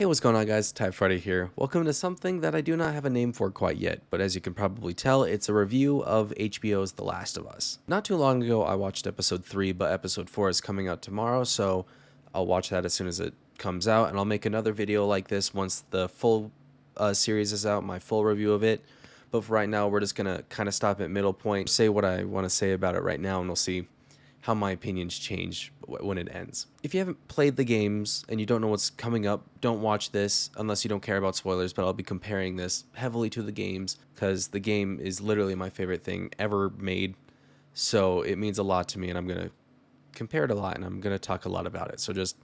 Hey, what's going on, guys? Ty Friday here. Welcome to something that I do not have a name for quite yet, but as you can probably tell, it's a review of HBO's The Last of Us. Not too long ago, I watched episode 3, but episode 4 is coming out tomorrow, so I'll watch that as soon as it comes out, and I'll make another video like this once the full series is out, my full review of it. But for right now, we're just going to kind of stop at middle point, say what I want to say about it right now, and we'll see how my opinions change when it ends. If you haven't played the games and you don't know what's coming up, don't watch this unless you don't care about spoilers, but I'll be comparing this heavily to the games because the game is literally my favorite thing ever made. So it means a lot to me, and I'm going to compare it a lot, and I'm going to talk a lot about it. So just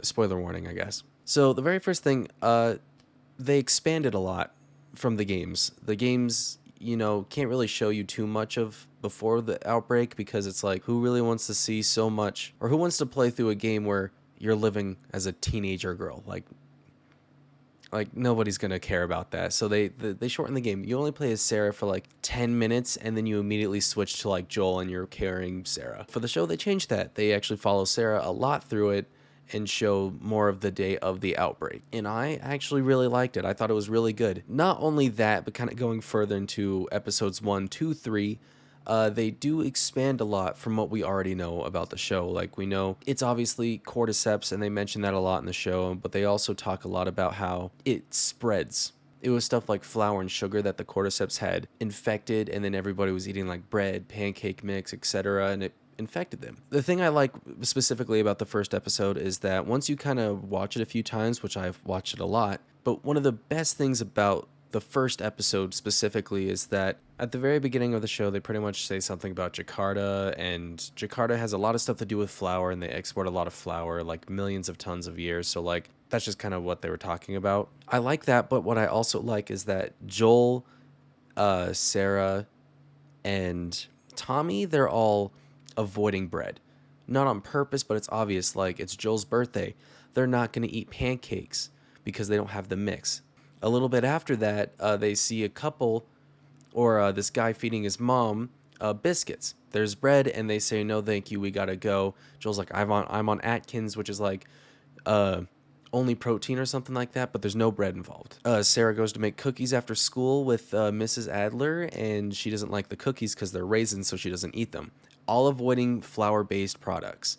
spoiler warning, I guess. So the very first thing, they expanded a lot from the games. The games, can't really show you too much of before the outbreak because it's like, who really wants to see so much, or who wants to play through a game where you're living as a teenager girl? Like nobody's gonna care about that. So they shorten the game. You only play as Sarah for like 10 minutes, and then you immediately switch to like Joel, and you're carrying Sarah. For the show, they changed that. They actually follow Sarah a lot through it and show more of the day of the outbreak. And I actually really liked it. I thought it was really good. Not only that, but kind of going further into episodes 1, 2, 3, they do expand a lot from what we already know about the show. Like, we know it's obviously cordyceps, and they mention that a lot in the show, but they also talk a lot about how it spreads. It was stuff like flour and sugar that the cordyceps had infected, and then everybody was eating like bread, pancake mix, etc., and it infected them. The thing I like specifically about the first episode is that once you kind of watch it a few times, which I've watched it a lot, but one of the best things about the first episode specifically is that at the very beginning of the show, they pretty much say something about Jakarta, and Jakarta has a lot of stuff to do with flour, and they export a lot of flour, like millions of tons of years. So like, that's just kind of what they were talking about. I like that, but what I also like is that Joel, Sarah, and Tommy, they're all avoiding bread. Not on purpose, but it's obvious. Like, it's Joel's birthday. They're not going to eat pancakes because they don't have the mix. A little bit after that, they see a couple, or this guy feeding his mom biscuits. There's bread, and they say, no, thank you, we gotta go. Joel's like, I'm on Atkins, which is like only protein or something like that, but there's no bread involved. Sarah goes to make cookies after school with Mrs. Adler, and she doesn't like the cookies because they're raisins, so she doesn't eat them. All avoiding flour-based products,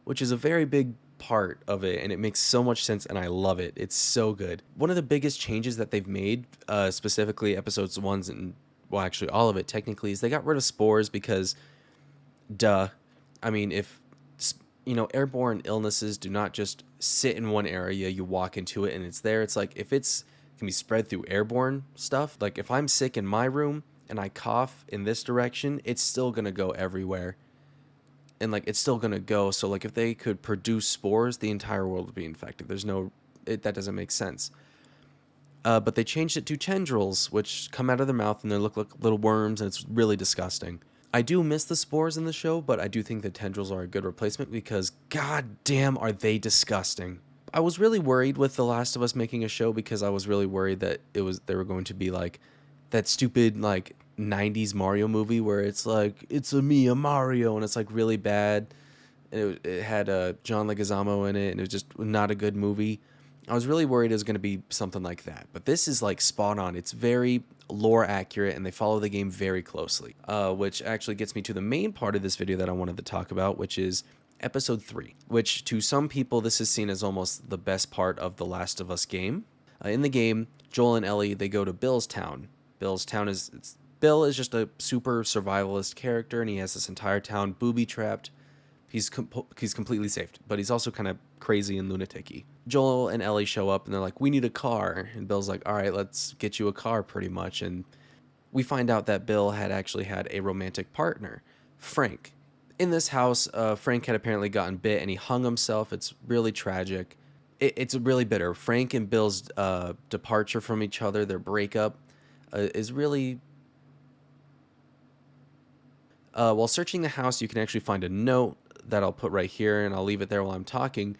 which is a very big part of it, and it makes so much sense, and I love it. It's so good. One of the biggest changes that they've made, specifically episodes 1 and, well, actually all of it technically, is they got rid of spores because, duh. I mean, if airborne illnesses do not just sit in one area, you walk into it and it's there. It's like, if it can be spread through airborne stuff, like if I'm sick in my room and I cough in this direction, it's still gonna go everywhere, and like, it's still gonna go. So like, if they could produce spores, the entire world would be infected. That doesn't make sense. But they changed it to tendrils, which come out of their mouth and they look like little worms, and it's really disgusting. I do miss the spores in the show, but I do think the tendrils are a good replacement because god damn are they disgusting. I was really worried with The Last of Us making a show because I was really worried that they were going to be like that stupid like 90s Mario movie where it's like, it's a Mario, and it's like really bad. It had John Leguizamo in it, and it was just not a good movie. I was really worried it was going to be something like that, but this is like spot on. It's very lore accurate, and they follow the game very closely, which actually gets me to the main part of this video that I wanted to talk about, which is episode 3, which to some people this is seen as almost the best part of the Last of Us game. In the game, Joel and Ellie, they go to Bill's town. Bill is just a super survivalist character, and he has this entire town booby-trapped. He's completely safe, but he's also kind of crazy and lunatic-y. Joel and Ellie show up, and they're like, we need a car. And Bill's like, all right, let's get you a car, pretty much. And we find out that Bill had actually had a romantic partner, Frank. In this house, Frank had apparently gotten bit, and he hung himself. It's really tragic. It's really bitter. Frank and Bill's departure from each other, their breakup, is really... while searching the house, you can actually find a note that I'll put right here, and I'll leave it there while I'm talking.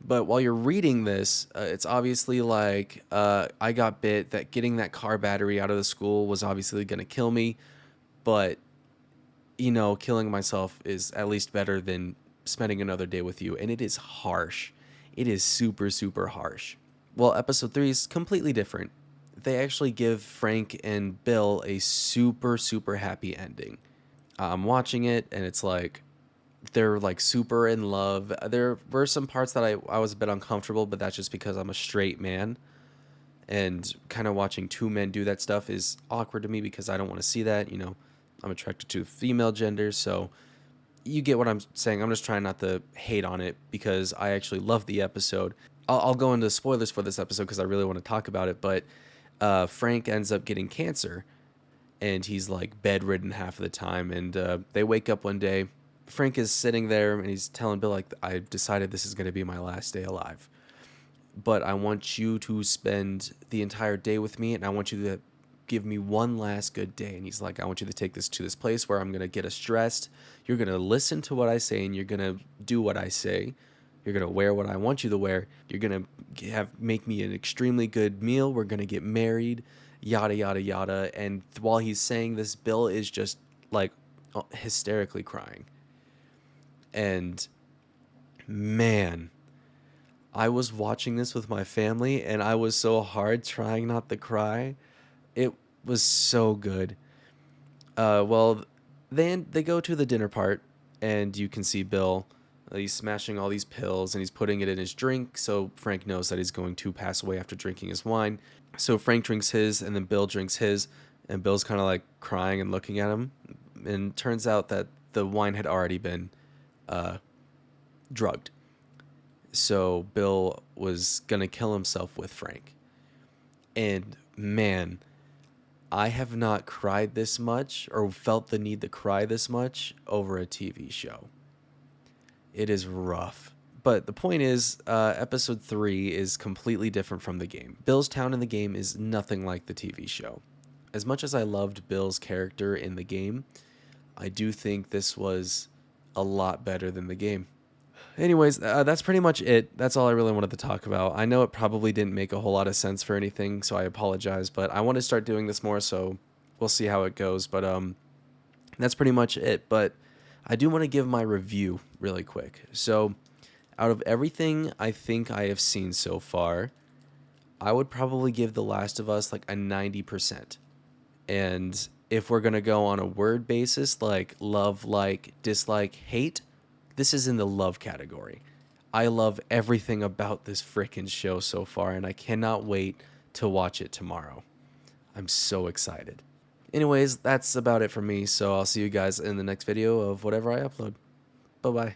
But while you're reading this, it's obviously like, I got bit, that getting that car battery out of the school was obviously going to kill me. But, killing myself is at least better than spending another day with you. And it is harsh. It is super, super harsh. Well, episode 3 is completely different. They actually give Frank and Bill a super, super happy ending. I'm watching it, and it's like they're like super in love. There were some parts that I was a bit uncomfortable, but that's just because I'm a straight man. And kind of watching two men do that stuff is awkward to me because I don't want to see that. You know, I'm attracted to female gender, so you get what I'm saying. I'm just trying not to hate on it because I actually love the episode. I'll go into spoilers for this episode because I really want to talk about it. But Frank ends up getting cancer, and he's like bedridden half of the time. And they wake up one day. Frank is sitting there, and he's telling Bill, like, I've decided this is going to be my last day alive. But I want you to spend the entire day with me, and I want you to give me one last good day. And he's like, I want you to take this to this place where I'm going to get us dressed. You're going to listen to what I say, and you're going to do what I say. You're going to wear what I want you to wear. You're going to make me an extremely good meal. We're going to get married, yada, yada, yada. And while he's saying this, Bill is just like hysterically crying. And man, I was watching this with my family, and I was so hard trying not to cry. It was so good. Well, they go to the dinner part, and you can see Bill. He's smashing all these pills, and he's putting it in his drink, so Frank knows that he's going to pass away after drinking his wine. So Frank drinks his, and then Bill drinks his, and Bill's kind of like crying and looking at him. And turns out that the wine had already been drugged. So Bill was going to kill himself with Frank. And man, I have not cried this much or felt the need to cry this much over a TV show. It is rough. But the point is, episode 3 is completely different from the game. Bill's town in the game is nothing like the TV show. As much as I loved Bill's character in the game, I do think this was a lot better than the game. Anyways, that's pretty much it. That's all I really wanted to talk about. I know it probably didn't make a whole lot of sense for anything, so I apologize, but I want to start doing this more, so we'll see how it goes. But that's pretty much it. But I do want to give my review really quick. So out of everything I think I have seen so far, I would probably give The Last of Us like a 90%. And if we're going to go on a word basis, like love, like, dislike, hate, this is in the love category. I love everything about this frickin' show so far, and I cannot wait to watch it tomorrow. I'm so excited. Anyways, that's about it for me, so I'll see you guys in the next video of whatever I upload. Bye-bye.